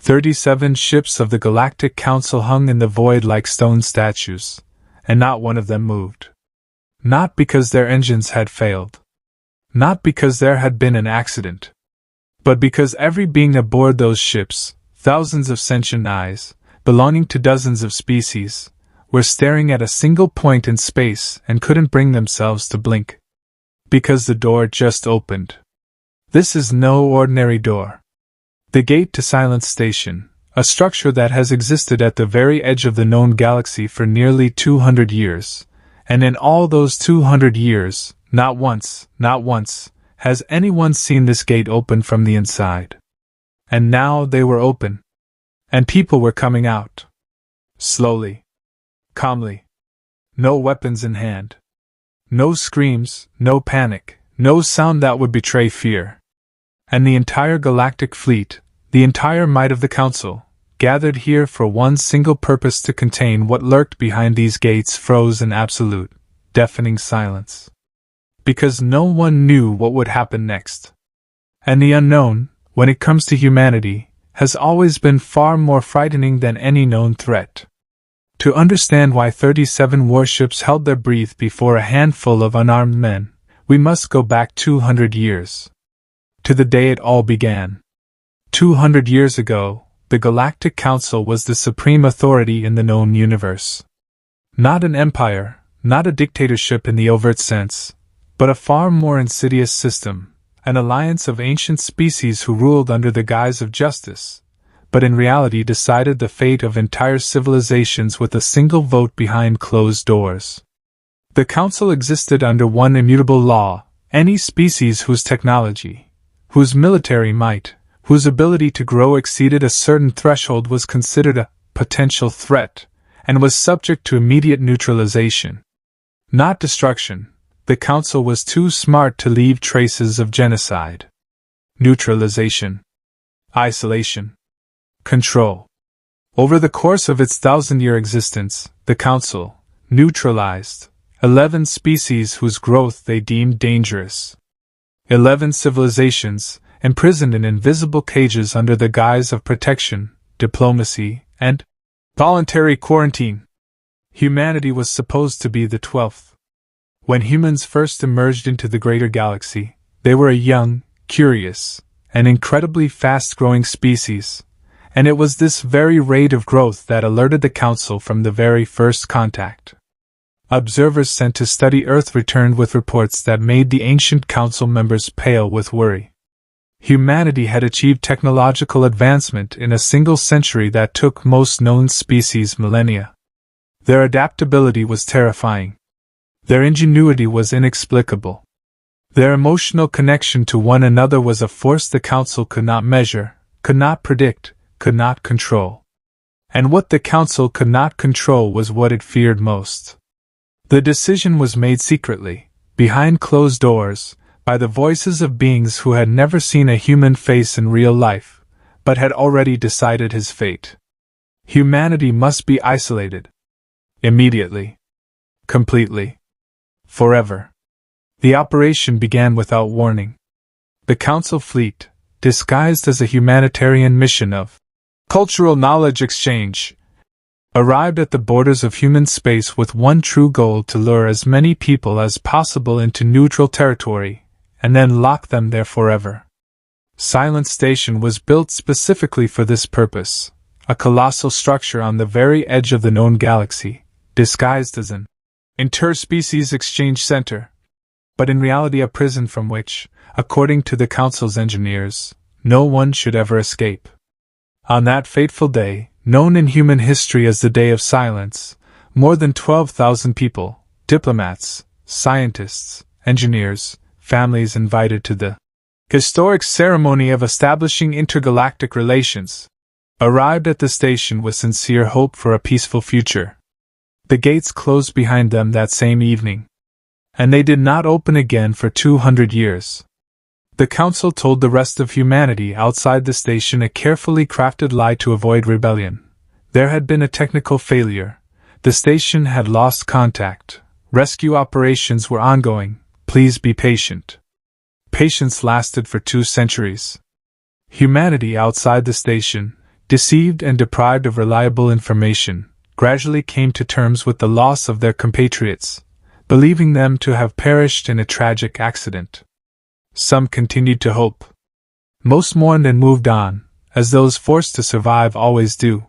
37 ships of the Galactic Council hung in the void like stone statues, and not one of them moved. Not because their engines had failed. Not because there had been an accident. But because every being aboard those ships, thousands of sentient eyes, belonging to dozens of species, were staring at a single point in space and couldn't bring themselves to blink. Because the door just opened. This is no ordinary door. The gate to Silence Station, a structure that has existed at the very edge of the known galaxy for nearly 200 years, and in all those 200 years, not once, has anyone seen this gate open from the inside. And now they were open. And people were coming out. Slowly. Calmly. No weapons in hand. No screams, no panic, no sound that would betray fear. And the entire galactic fleet, the entire might of the Council, gathered here for one single purpose: to contain what lurked behind these gates, froze in absolute, deafening silence. Because no one knew what would happen next. And the unknown, when it comes to humanity, has always been far more frightening than any known threat. To understand why 37 warships held their breath before a handful of unarmed men, we must go back 200 years. To the day it all began. 200 years ago, the Galactic Council was the supreme authority in the known universe. Not an empire, not a dictatorship in the overt sense, but a far more insidious system, an alliance of ancient species who ruled under the guise of justice, but in reality decided the fate of entire civilizations with a single vote behind closed doors. The Council existed under one immutable law: any species whose technology, whose military might, whose ability to grow exceeded a certain threshold was considered a potential threat, and was subject to immediate neutralization. Not destruction. The Council was too smart to leave traces of genocide. Neutralization. Isolation. Control. Over the course of its 1,000-year existence, the Council neutralized 11 species whose growth they deemed dangerous. 11 civilizations, imprisoned in invisible cages under the guise of protection, diplomacy, and voluntary quarantine. Humanity was supposed to be the 12th. When humans first emerged into the greater galaxy, they were a young, curious, and incredibly fast-growing species, and it was this very rate of growth that alerted the Council from the very first contact. Observers sent to study Earth returned with reports that made the ancient Council members pale with worry. Humanity had achieved technological advancement in a single century that took most known species millennia. Their adaptability was terrifying. Their ingenuity was inexplicable. Their emotional connection to one another was a force the Council could not measure, could not predict, could not control. And what the Council could not control was what it feared most. The decision was made secretly, behind closed doors, by the voices of beings who had never seen a human face in real life, but had already decided his fate. Humanity must be isolated. Immediately. Completely. Forever. The operation began without warning. The Council fleet, disguised as a humanitarian mission of cultural knowledge exchange, arrived at the borders of human space with one true goal: to lure as many people as possible into neutral territory, and then lock them there forever. Silence Station was built specifically for this purpose, a colossal structure on the very edge of the known galaxy, disguised as an interspecies exchange center, but in reality a prison from which, according to the Council's engineers, no one should ever escape. On that fateful day, known in human history as the Day of Silence, more than 12,000 people, diplomats, scientists, engineers, families invited to the historic ceremony of establishing intergalactic relations, arrived at the station with sincere hope for a peaceful future. The gates closed behind them that same evening, and they did not open again for 200 years. The Council told the rest of humanity outside the station a carefully crafted lie to avoid rebellion. There had been a technical failure. The station had lost contact. Rescue operations were ongoing. Please be patient. Patience lasted for 2 centuries. Humanity outside the station, deceived and deprived of reliable information, gradually came to terms with the loss of their compatriots, believing them to have perished in a tragic accident. Some continued to hope. Most mourned and moved on, as those forced to survive always do.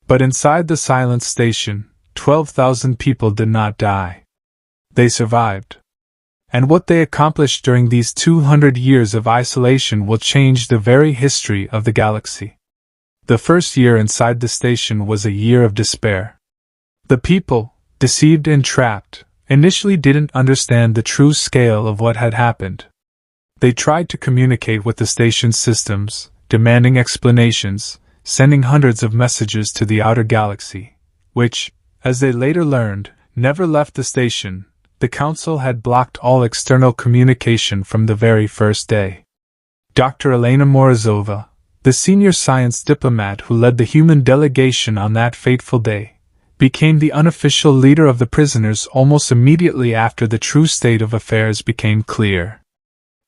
But inside the silent station, 12,000 people did not die. They survived. And what they accomplished during these 200 years of isolation will change the very history of the galaxy. The first year inside the station was a year of despair. The people, deceived and trapped, initially didn't understand the true scale of what had happened. They tried to communicate with the station's systems, demanding explanations, sending hundreds of messages to the outer galaxy, which, as they later learned, never left the station. The Council had blocked all external communication from the very first day. Dr. Elena Morozova, the senior science diplomat who led the human delegation on that fateful day, became the unofficial leader of the prisoners almost immediately after the true state of affairs became clear.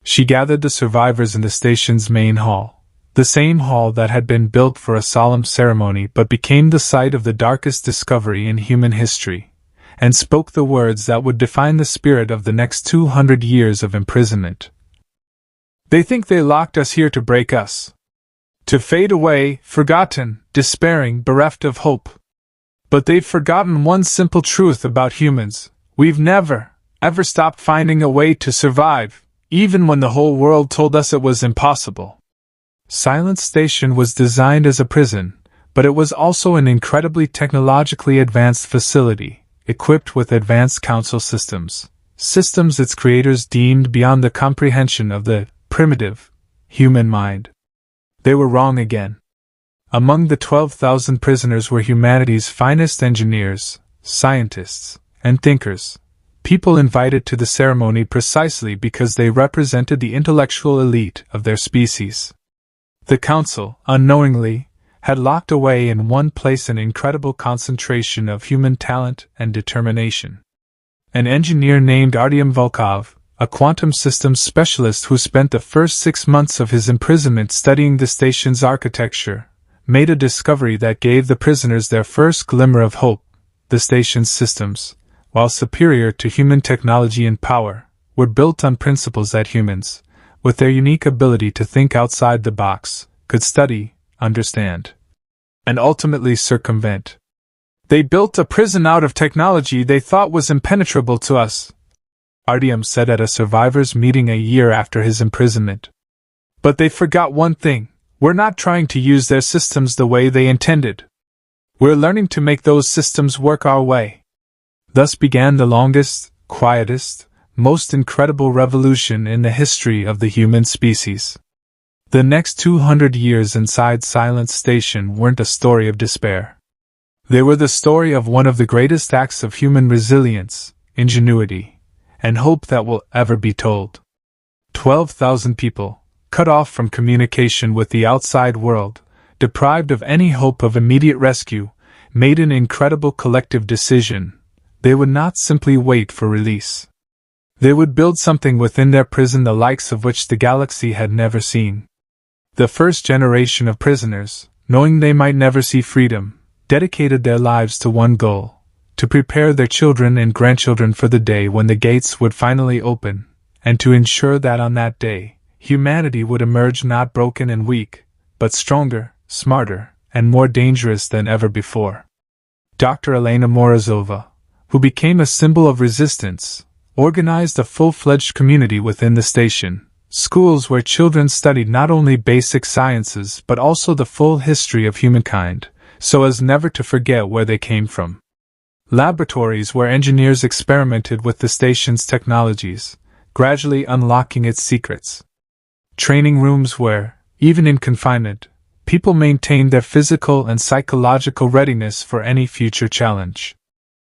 She gathered the survivors in the station's main hall, the same hall that had been built for a solemn ceremony but became the site of the darkest discovery in human history, and spoke the words that would define the spirit of the next 200 years of imprisonment. They think they locked us here to break us. To fade away, forgotten, despairing, bereft of hope. But they've forgotten one simple truth about humans: we've never, ever stopped finding a way to survive, even when the whole world told us it was impossible. Silent Station was designed as a prison, but it was also an incredibly technologically advanced facility, equipped with advanced council systems its creators deemed beyond the comprehension of the primitive human mind. They were wrong again. Among the 12,000 prisoners were humanity's finest engineers, scientists, and thinkers, people invited to the ceremony precisely because they represented the intellectual elite of their species. The Council, unknowingly, had locked away in one place an incredible concentration of human talent and determination. An engineer named Artyom Volkov, a quantum systems specialist who spent the first 6 months of his imprisonment studying the station's architecture, made a discovery that gave the prisoners their first glimmer of hope. The station's systems, while superior to human technology and power, were built on principles that humans, with their unique ability to think outside the box, could study, understand, and ultimately circumvent. They built a prison out of technology they thought was impenetrable to us, Artyom said at a survivors' meeting a year after his imprisonment. But they forgot one thing: we're not trying to use their systems the way they intended. We're learning to make those systems work our way. Thus began the longest, quietest, most incredible revolution in the history of the human species. The next 200 years inside Silent Station weren't a story of despair. They were the story of one of the greatest acts of human resilience, ingenuity, and hope that will ever be told. 12,000 people, cut off from communication with the outside world, deprived of any hope of immediate rescue, made an incredible collective decision. They would not simply wait for release. They would build something within their prison the likes of which the galaxy had never seen. The first generation of prisoners, knowing they might never see freedom, dedicated their lives to one goal: to prepare their children and grandchildren for the day when the gates would finally open, and to ensure that on that day, humanity would emerge not broken and weak, but stronger, smarter, and more dangerous than ever before. Dr. Elena Morozova, who became a symbol of resistance, organized a full-fledged community within the station, schools where children studied not only basic sciences but also the full history of humankind, so as never to forget where they came from. Laboratories where engineers experimented with the station's technologies, gradually unlocking its secrets. Training rooms where, even in confinement, people maintained their physical and psychological readiness for any future challenge.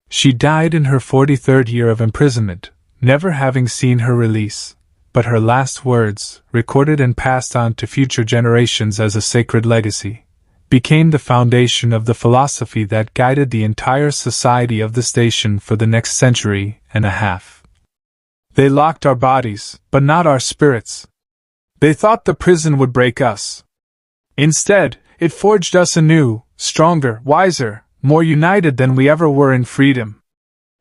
She died in her 43rd year of imprisonment, never having seen her release, but her last words, recorded and passed on to future generations as a sacred legacy, became the foundation of the philosophy that guided the entire society of the station for the next century and a half. They locked our bodies, but not our spirits. They thought the prison would break us. Instead, It forged us anew, stronger, wiser, more united than we ever were in freedom.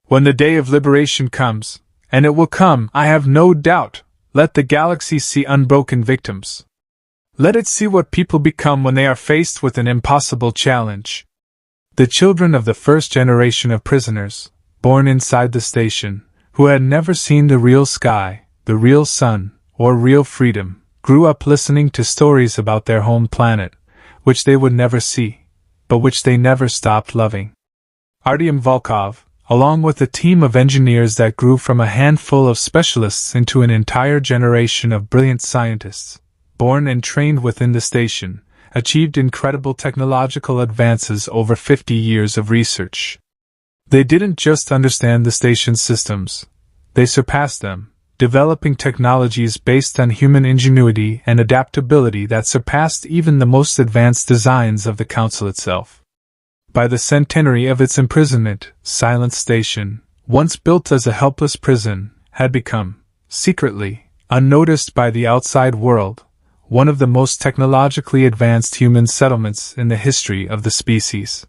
When the day of liberation comes, and it will come, I have no doubt, let the galaxy see unbroken victims. Let it see what people become when they are faced with an impossible challenge. The children of the first generation of prisoners, born inside the station, who had never seen the real sky, the real sun, or real freedom, grew up listening to stories about their home planet, which they would never see, but which they never stopped loving. Artyom Volkov, along with a team of engineers that grew from a handful of specialists into an entire generation of brilliant scientists, born and trained within the station, achieved incredible technological advances over 50 years of research. They didn't just understand the station's systems, they surpassed them, developing technologies based on human ingenuity and adaptability that surpassed even the most advanced designs of the Council itself. By the centenary of its imprisonment, Silence Station, once built as a helpless prison, had become, secretly, unnoticed by the outside world, one of the most technologically advanced human settlements in the history of the species.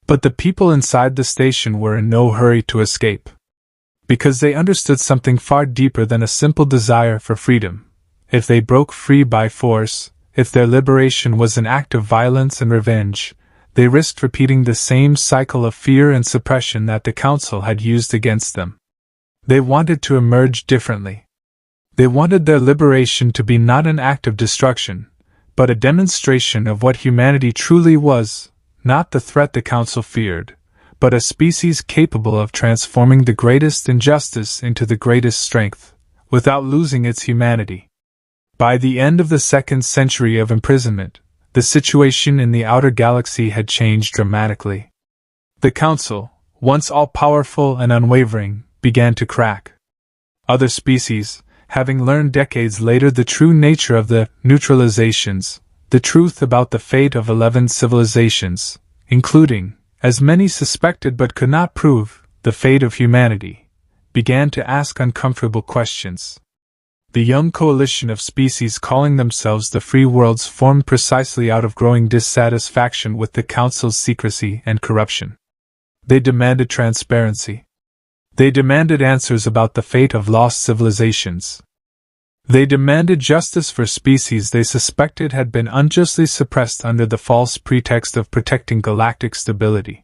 But the people inside the station were in no hurry to escape, because they understood something far deeper than a simple desire for freedom. If they broke free by force, if their liberation was an act of violence and revenge, they risked repeating the same cycle of fear and suppression that the Council had used against them. They wanted to emerge differently. They wanted their liberation to be not an act of destruction, but a demonstration of what humanity truly was, not the threat the Council feared, but a species capable of transforming the greatest injustice into the greatest strength, without losing its humanity. By the end of the second century of imprisonment, the situation in the outer galaxy had changed dramatically. The Council, once all-powerful and unwavering, began to crack. Other species, having learned decades later the true nature of the neutralizations, the truth about the fate of 11 civilizations, including, as many suspected but could not prove, the fate of humanity, began to ask uncomfortable questions. The young coalition of species calling themselves the Free Worlds formed precisely out of growing dissatisfaction with the Council's secrecy and corruption. They demanded transparency. They demanded answers about the fate of lost civilizations. They demanded justice for species they suspected had been unjustly suppressed under the false pretext of protecting galactic stability.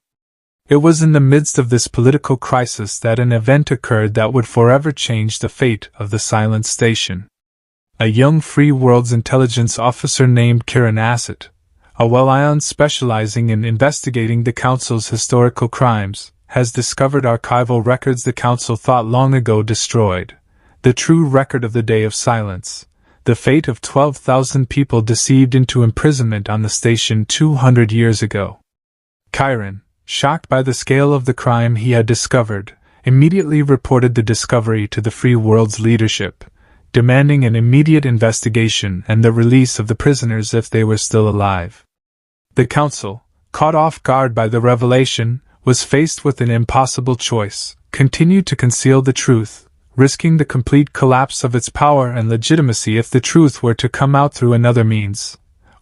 It was in the midst of this political crisis that an event occurred that would forever change the fate of the Silent Station. A young Free Worlds intelligence officer named Kiran Asset, a Wellion specializing in investigating the Council's historical crimes, has discovered archival records the Council thought long ago destroyed, the true record of the Day of Silence, the fate of 12,000 people deceived into imprisonment on the station 200 years ago. Kiran, shocked by the scale of the crime he had discovered, immediately reported the discovery to the Free World's leadership, demanding an immediate investigation and the release of the prisoners if they were still alive. The Council, caught off guard by the revelation, was faced with an impossible choice: continue to conceal the truth, risking the complete collapse of its power and legitimacy if the truth were to come out through another means,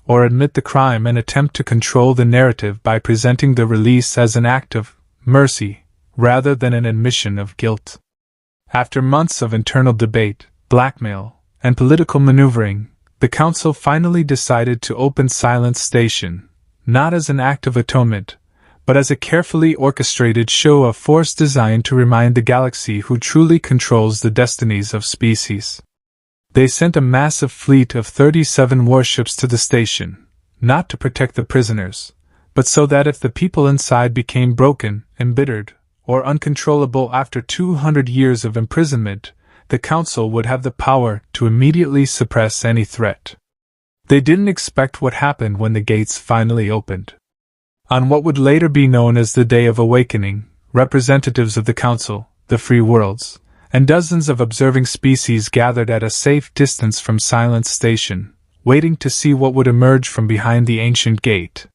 or admit the crime and attempt to control the narrative by presenting the release as an act of mercy, rather than an admission of guilt. After months of internal debate, blackmail, and political maneuvering, the Council finally decided to open Silence Station, not as an act of atonement, but as a carefully orchestrated show of force designed to remind the galaxy who truly controls the destinies of species. They sent a massive fleet of 37 warships to the station, not to protect the prisoners, but so that if the people inside became broken, embittered, or uncontrollable after 200 years of imprisonment, the Council would have the power to immediately suppress any threat. They didn't expect what happened when the gates finally opened. On what would later be known as the Day of Awakening, representatives of the Council, the Free Worlds, and dozens of observing species gathered at a safe distance from Silence Station, waiting to see what would emerge from behind the ancient gate.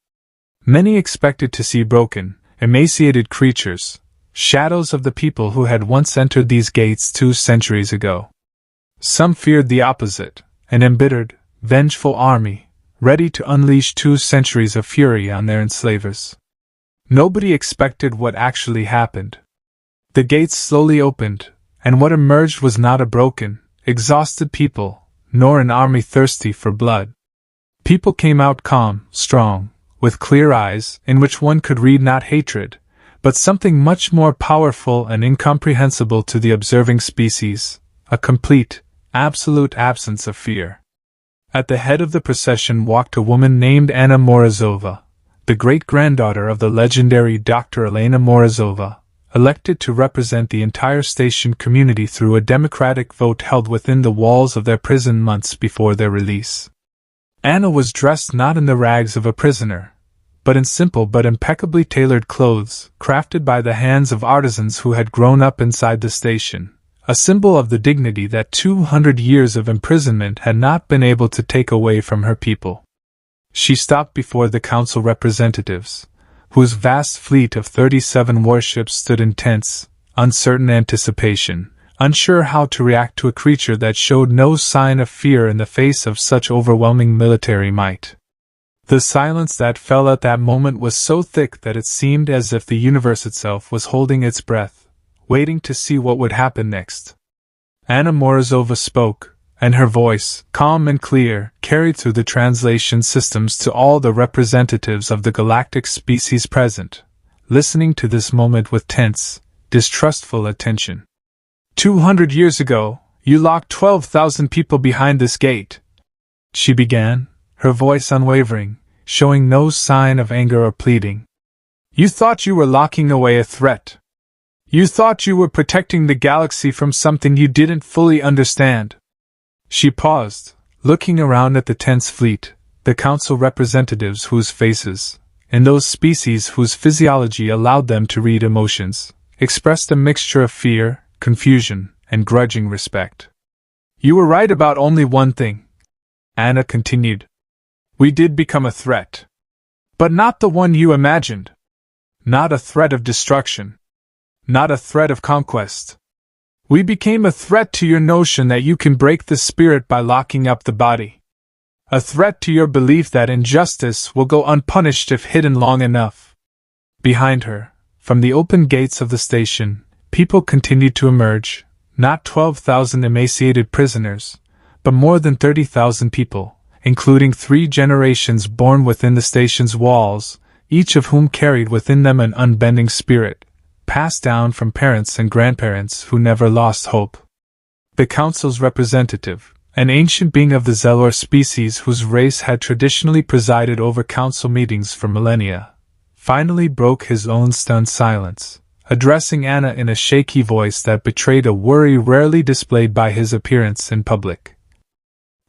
Many expected to see broken, emaciated creatures, shadows of the people who had once entered these gates 2 centuries ago. Some feared the opposite, an embittered, vengeful army, ready to unleash 2 centuries of fury on their enslavers. Nobody expected what actually happened. The gates slowly opened, and what emerged was not a broken, exhausted people, nor an army thirsty for blood. People came out calm, strong, with clear eyes in which one could read not hatred, but something much more powerful and incomprehensible to the observing species, a complete, absolute absence of fear. At the head of the procession walked a woman named Anna Morozova, the great-granddaughter of the legendary Dr. Elena Morozova, elected to represent the entire station community through a democratic vote held within the walls of their prison months before their release. Anna was dressed not in the rags of a prisoner, but in simple but impeccably tailored clothes, crafted by the hands of artisans who had grown up inside the station, a symbol of the dignity that 200 years of imprisonment had not been able to take away from her people. She stopped before the council representatives, whose vast fleet of 37 warships stood in tense, uncertain anticipation, unsure how to react to a creature that showed no sign of fear in the face of such overwhelming military might. The silence that fell at that moment was so thick that it seemed as if the universe itself was holding its breath, waiting to see what would happen next. Anna Morozova spoke, and her voice, calm and clear, carried through the translation systems to all the representatives of the galactic species present, listening to this moment with tense, distrustful attention. 200 years ago, you locked 12,000 people behind this gate, she began, her voice unwavering, showing no sign of anger or pleading. You thought you were locking away a threat. You thought you were protecting the galaxy from something you didn't fully understand. She paused, looking around at the tense fleet, the council representatives whose faces, and those species whose physiology allowed them to read emotions, expressed a mixture of fear, confusion, and grudging respect. You were right about only one thing, Anna continued. We did become a threat. But not the one you imagined. Not a threat of destruction. Not a threat of conquest. We became a threat to your notion that you can break the spirit by locking up the body. A threat to your belief that injustice will go unpunished if hidden long enough. Behind her, from the open gates of the station, people continued to emerge, not 12,000 emaciated prisoners, but more than 30,000 people, including 3 generations born within the station's walls, each of whom carried within them an unbending spirit, passed down from parents and grandparents who never lost hope. The council's representative, an ancient being of the Zelor species whose race had traditionally presided over council meetings for millennia, finally broke his own stunned silence, addressing Anna in a shaky voice that betrayed a worry rarely displayed by his appearance in public.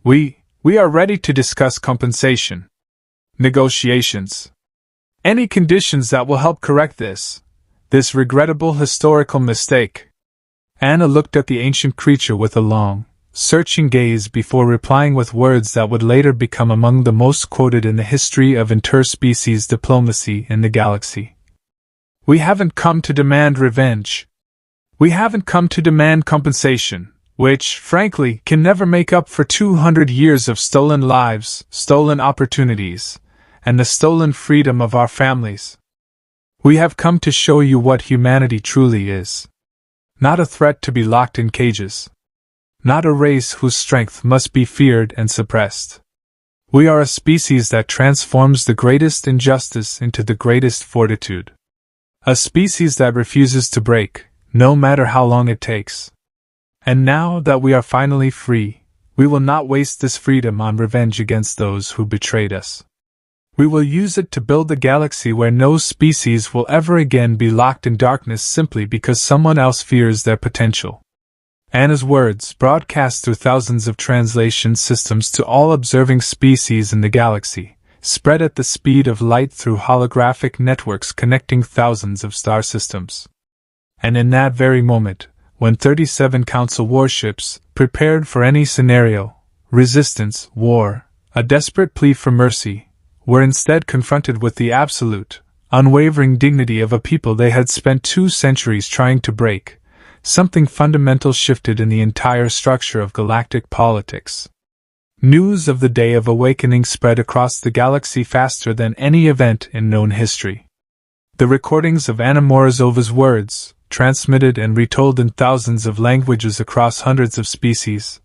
We are ready to discuss compensation. Negotiations. Any conditions that will help correct this regrettable historical mistake. Anna looked at the ancient creature with a long, searching gaze before replying with words that would later become among the most quoted in the history of interspecies diplomacy in the galaxy. We haven't come to demand revenge. We haven't come to demand compensation, which, frankly, can never make up for 200 years of stolen lives, stolen opportunities, and the stolen freedom of our families. We have come to show you what humanity truly is. Not a threat to be locked in cages. Not a race whose strength must be feared and suppressed. We are a species that transforms the greatest injustice into the greatest fortitude. A species that refuses to break, no matter how long it takes. And now that we are finally free, we will not waste this freedom on revenge against those who betrayed us. We will use it to build a galaxy where no species will ever again be locked in darkness simply because someone else fears their potential. Anna's words, broadcast through thousands of translation systems to all observing species in the galaxy, spread at the speed of light through holographic networks connecting thousands of star systems. And in that very moment, when 37 Council warships, prepared for any scenario, resistance, war, a desperate plea for mercy, were instead confronted with the absolute, unwavering dignity of a people they had spent 2 centuries trying to break, something fundamental shifted in the entire structure of galactic politics. News of the Day of Awakening spread across the galaxy faster than any event in known history. The recordings of Anna Morozova's words, transmitted and retold in thousands of languages across hundreds of species,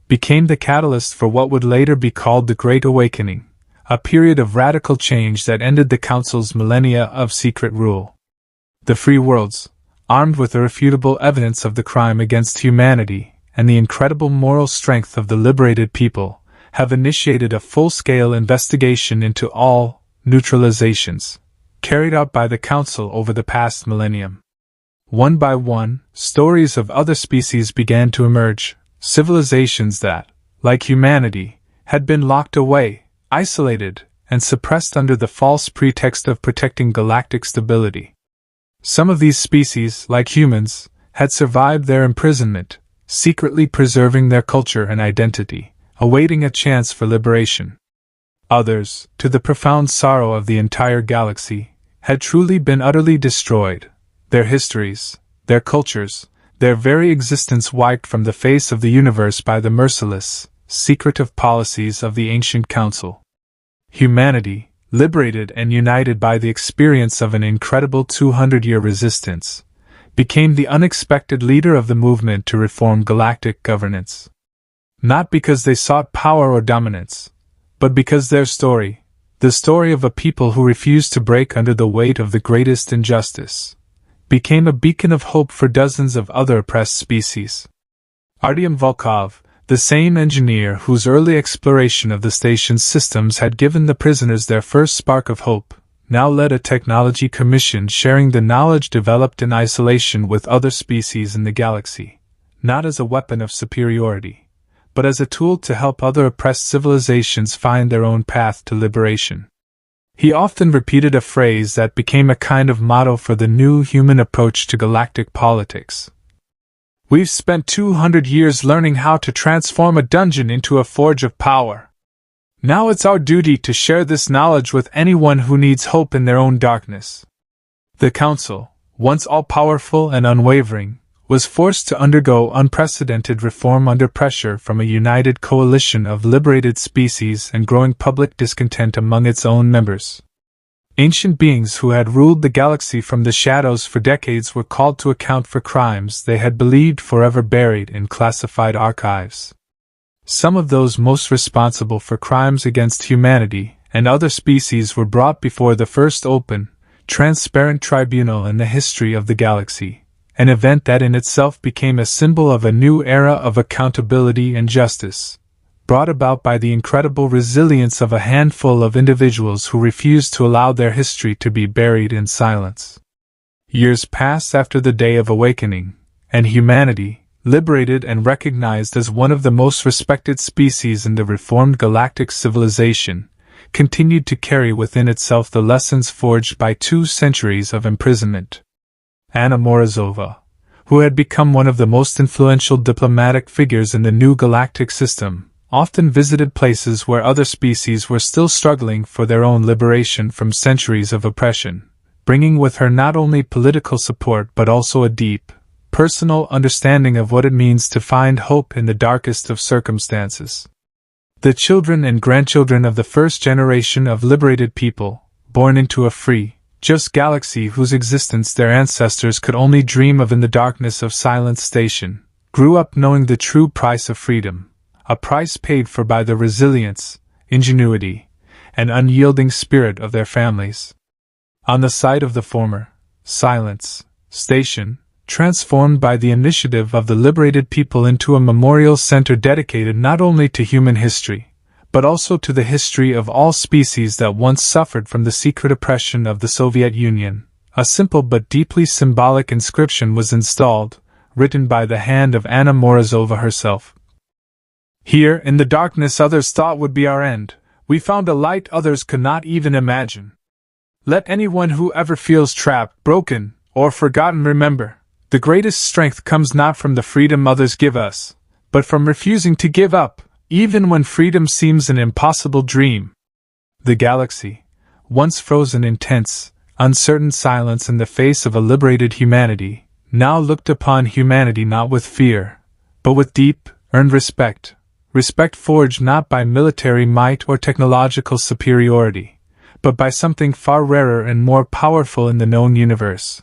became the catalyst for what would later be called the Great Awakening, a period of radical change that ended the Council's millennia of secret rule. The free worlds, armed with irrefutable evidence of the crime against humanity and the incredible moral strength of the liberated people, have initiated a full-scale investigation into all neutralizations carried out by the Council over the past millennium. One by one, stories of other species began to emerge, civilizations that, like humanity, had been locked away, isolated, and suppressed under the false pretext of protecting galactic stability. Some of these species, like humans, had survived their imprisonment, secretly preserving their culture and identity, awaiting a chance for liberation. Others, to the profound sorrow of the entire galaxy, had truly been utterly destroyed, their histories, their cultures, their very existence wiped from the face of the universe by the merciless, secretive policies of the ancient council. Humanity, liberated and united by the experience of an incredible 200-year resistance, became the unexpected leader of the movement to reform galactic governance. Not because they sought power or dominance, but because their story, the story of a people who refused to break under the weight of the greatest injustice, became a beacon of hope for dozens of other oppressed species. Artyom Volkov, the same engineer whose early exploration of the station's systems had given the prisoners their first spark of hope, now led a technology commission sharing the knowledge developed in isolation with other species in the galaxy, not as a weapon of superiority, but as a tool to help other oppressed civilizations find their own path to liberation. He often repeated a phrase that became a kind of motto for the new human approach to galactic politics. "We've spent 200 years learning how to transform a dungeon into a forge of power. Now it's our duty to share this knowledge with anyone who needs hope in their own darkness." The Council, once all-powerful and unwavering, was forced to undergo unprecedented reform under pressure from a united coalition of liberated species and growing public discontent among its own members. Ancient beings who had ruled the galaxy from the shadows for decades were called to account for crimes they had believed forever buried in classified archives. Some of those most responsible for crimes against humanity and other species were brought before the first open, transparent tribunal in the history of the galaxy, an event that in itself became a symbol of a new era of accountability and justice, brought about by the incredible resilience of a handful of individuals who refused to allow their history to be buried in silence. Years passed after the Day of Awakening, and humanity, liberated and recognized as one of the most respected species in the reformed galactic civilization, continued to carry within itself the lessons forged by 2 centuries of imprisonment. Anna Morozova, who had become one of the most influential diplomatic figures in the new galactic system, often visited places where other species were still struggling for their own liberation from centuries of oppression, bringing with her not only political support but also a deep, personal understanding of what it means to find hope in the darkest of circumstances. The children and grandchildren of the first generation of liberated people, born into a free, just galaxy whose existence their ancestors could only dream of in the darkness of Silent Station, grew up knowing the true price of freedom, a price paid for by the resilience, ingenuity, and unyielding spirit of their families. On the site of the former Silence Station, transformed by the initiative of the liberated people into a memorial center dedicated not only to human history, but also to the history of all species that once suffered from the secret oppression of the Soviet Union, a simple but deeply symbolic inscription was installed, written by the hand of Anna Morozova herself. "Here, in the darkness others thought would be our end, we found a light others could not even imagine. Let anyone who ever feels trapped, broken, or forgotten remember, the greatest strength comes not from the freedom others give us, but from refusing to give up, even when freedom seems an impossible dream." The galaxy, once frozen in tense, uncertain silence in the face of a liberated humanity, now looked upon humanity not with fear, but with deep, earned respect, respect forged not by military might or technological superiority, but by something far rarer and more powerful in the known universe: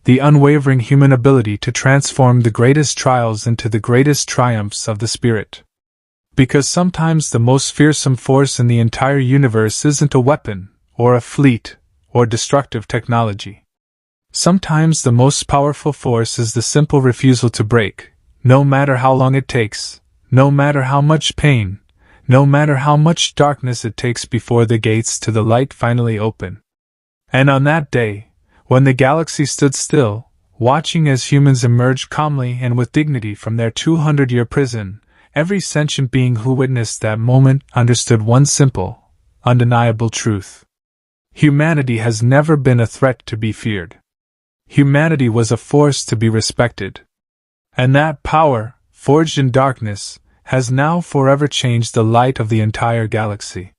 the unwavering human ability to transform the greatest trials into the greatest triumphs of the spirit. Because sometimes the most fearsome force in the entire universe isn't a weapon, or a fleet, or destructive technology. Sometimes the most powerful force is the simple refusal to break, no matter how long it takes, no matter how much pain, no matter how much darkness it takes before the gates to the light finally open. And on that day, when the galaxy stood still, watching as humans emerged calmly and with dignity from their 200-year prison, every sentient being who witnessed that moment understood one simple, undeniable truth. Humanity has never been a threat to be feared. Humanity was a force to be respected. And that power, forged in darkness, has now forever changed the light of the entire galaxy.